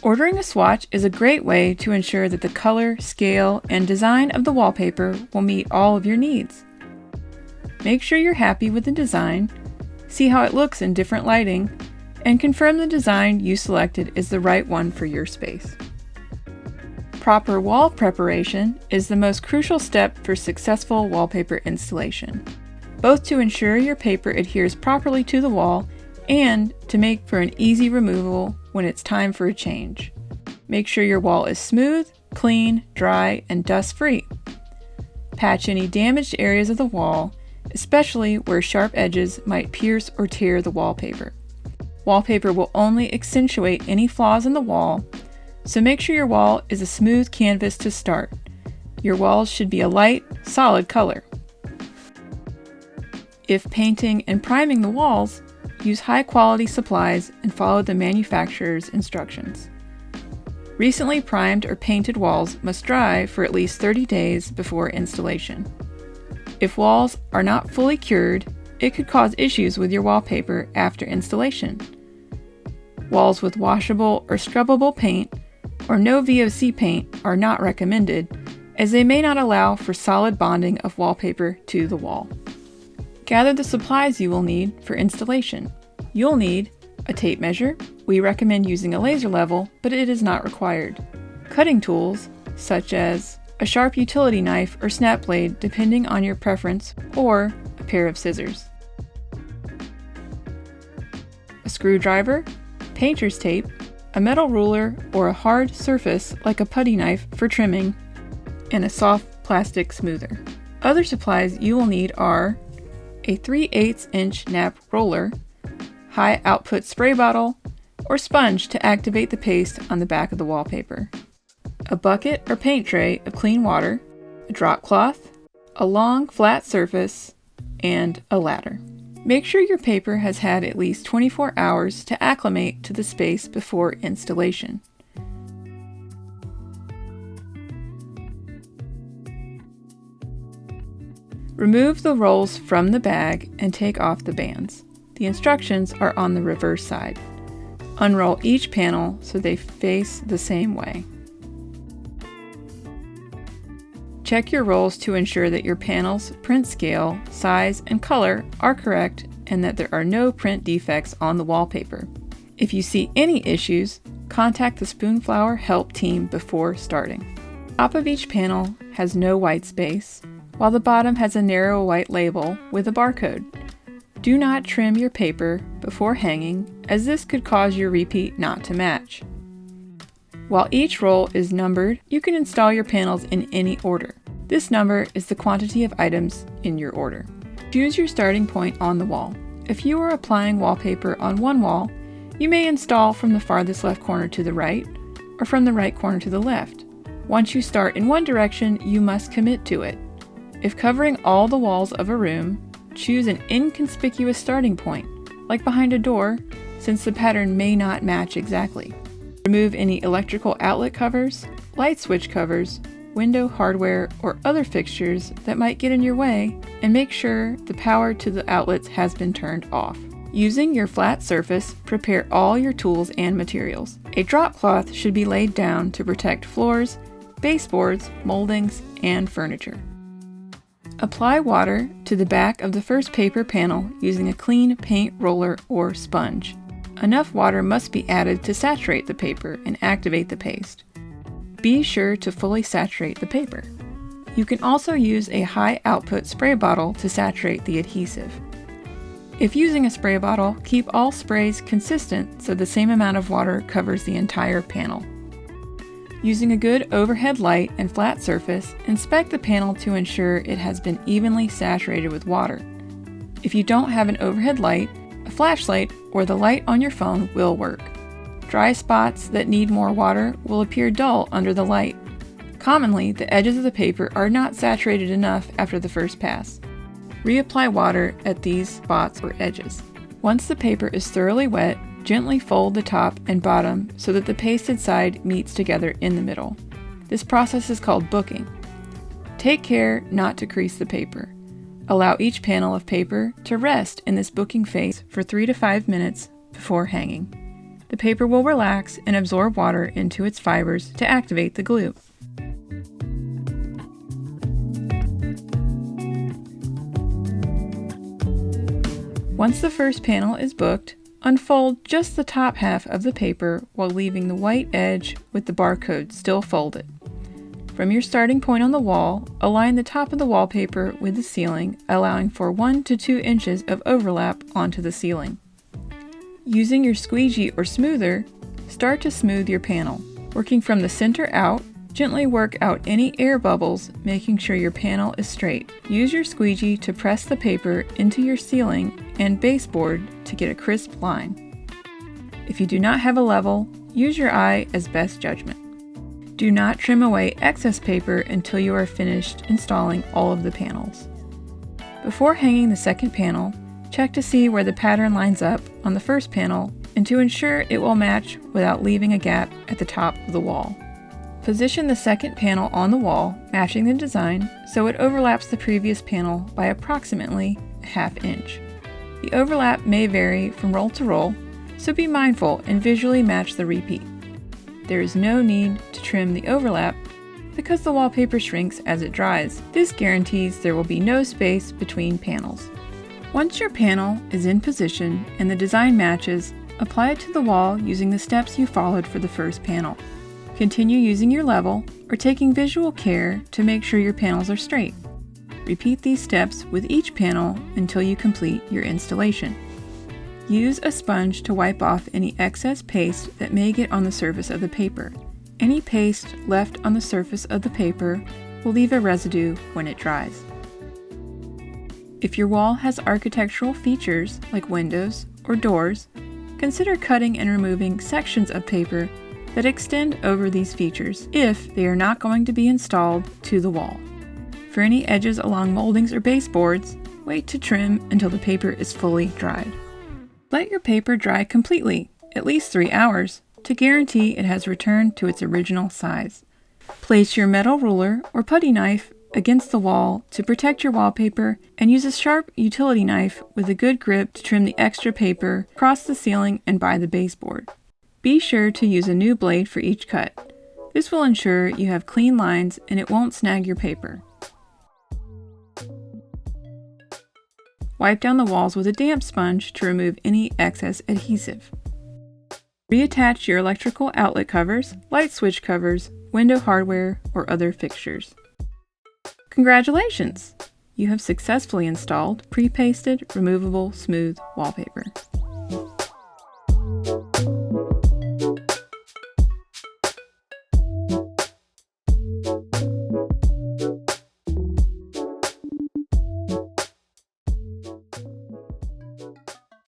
Ordering a swatch is a great way to ensure that the color, scale, and design of the wallpaper will meet all of your needs. Make sure you're happy with the design, see how it looks in different lighting, and confirm the design you selected is the right one for your space. Proper wall preparation is the most crucial step for successful wallpaper installation, both to ensure your paper adheres properly to the wall and to make for an easy removal when it's time for a change. Make sure your wall is smooth, clean, dry, and dust-free. Patch any damaged areas of the wall, especially where sharp edges might pierce or tear the wallpaper. Wallpaper will only accentuate any flaws in the wall, so make sure your wall is a smooth canvas to start. Your walls should be a light, solid color. If painting and priming the walls, use high-quality supplies and follow the manufacturer's instructions. Recently primed or painted walls must dry for at least 30 days before installation. If walls are not fully cured, it could cause issues with your wallpaper after installation. Walls with washable or scrubbable paint or no VOC paint are not recommended, as they may not allow for solid bonding of wallpaper to the wall. Gather the supplies you will need for installation. You'll need a tape measure. We recommend using a laser level, but it is not required. Cutting tools, such as a sharp utility knife or snap blade depending on your preference, or a pair of scissors. A screwdriver, painter's tape, a metal ruler or a hard surface like a putty knife for trimming, and a soft plastic smoother. Other supplies you will need are a 3/8 inch nap roller, high output spray bottle, or sponge to activate the paste on the back of the wallpaper, a bucket or paint tray of clean water, a drop cloth, a long flat surface, and a ladder. Make sure your paper has had at least 24 hours to acclimate to the space before installation. Remove the rolls from the bag and take off the bands. The instructions are on the reverse side. Unroll each panel so they face the same way. Check your rolls to ensure that your panel's print scale, size, and color are correct and that there are no print defects on the wallpaper. If you see any issues, contact the Spoonflower help team before starting. The top of each panel has no white space, while the bottom has a narrow white label with a barcode. Do not trim your paper before hanging, as this could cause your repeat not to match. While each roll is numbered, you can install your panels in any order. This number is the quantity of items in your order. Choose your starting point on the wall. If you are applying wallpaper on one wall, you may install from the farthest left corner to the right, or from the right corner to the left. Once you start in one direction, you must commit to it. If covering all the walls of a room, choose an inconspicuous starting point, like behind a door, since the pattern may not match exactly. Remove any electrical outlet covers, light switch covers, window hardware, or other fixtures that might get in your way, and make sure the power to the outlets has been turned off. Using your flat surface, prepare all your tools and materials. A drop cloth should be laid down to protect floors, baseboards, moldings, and furniture. Apply water to the back of the first paper panel using a clean paint roller or sponge. Enough water must be added to saturate the paper and activate the paste. Be sure to fully saturate the paper. You can also use a high output spray bottle to saturate the adhesive. If using a spray bottle, keep all sprays consistent so the same amount of water covers the entire panel. Using a good overhead light and flat surface, inspect the panel to ensure it has been evenly saturated with water. If you don't have an overhead light, a flashlight or the light on your phone will work. Dry spots that need more water will appear dull under the light. Commonly, the edges of the paper are not saturated enough after the first pass. Reapply water at these spots or edges. Once the paper is thoroughly wet, gently fold the top and bottom so that the pasted side meets together in the middle. This process is called booking. Take care not to crease the paper. Allow each panel of paper to rest in this booking phase for 3 to 5 minutes before hanging. the paper will relax and absorb water into its fibers to activate the glue. Once the first panel is booked, unfold just the top half of the paper while leaving the white edge with the barcode still folded. From your starting point on the wall, align the top of the wallpaper with the ceiling, allowing for 1 to 2 inches of overlap onto the ceiling. Using your squeegee or smoother, start to smooth your panel. Working from the center out, gently work out any air bubbles, making sure your panel is straight. Use your squeegee to press the paper into your ceiling and baseboard to get a crisp line. If you do not have a level, use your eye as best judgment. Do not trim away excess paper until you are finished installing all of the panels. Before hanging the second panel, check to see where the pattern lines up on the first panel and to ensure it will match without leaving a gap at the top of the wall. Position the second panel on the wall, matching the design, so it overlaps the previous panel by approximately a ½ inch. The overlap may vary from roll to roll, so be mindful and visually match the repeat. There is no need to trim the overlap because the wallpaper shrinks as it dries. This guarantees there will be no space between panels. Once your panel is in position and the design matches, apply it to the wall using the steps you followed for the first panel. Continue using your level or taking visual care to make sure your panels are straight. Repeat these steps with each panel until you complete your installation. Use a sponge to wipe off any excess paste that may get on the surface of the paper. Any paste left on the surface of the paper will leave a residue when it dries. If your wall has architectural features like windows or doors, consider cutting and removing sections of paper that extend over these features if they are not going to be installed to the wall. For any edges along moldings or baseboards, wait to trim until the paper is fully dried. Let your paper dry completely, at least 3 hours, to guarantee it has returned to its original size. Place your metal ruler or putty knife against the wall to protect your wallpaper and use a sharp utility knife with a good grip to trim the extra paper across the ceiling and by the baseboard. Be sure to use a new blade for each cut. This will ensure you have clean lines and it won't snag your paper. Wipe down the walls with a damp sponge to remove any excess adhesive. Reattach your electrical outlet covers, light switch covers, window hardware, or other fixtures. Congratulations! You have successfully installed Prepasted Removable Smooth Wallpaper.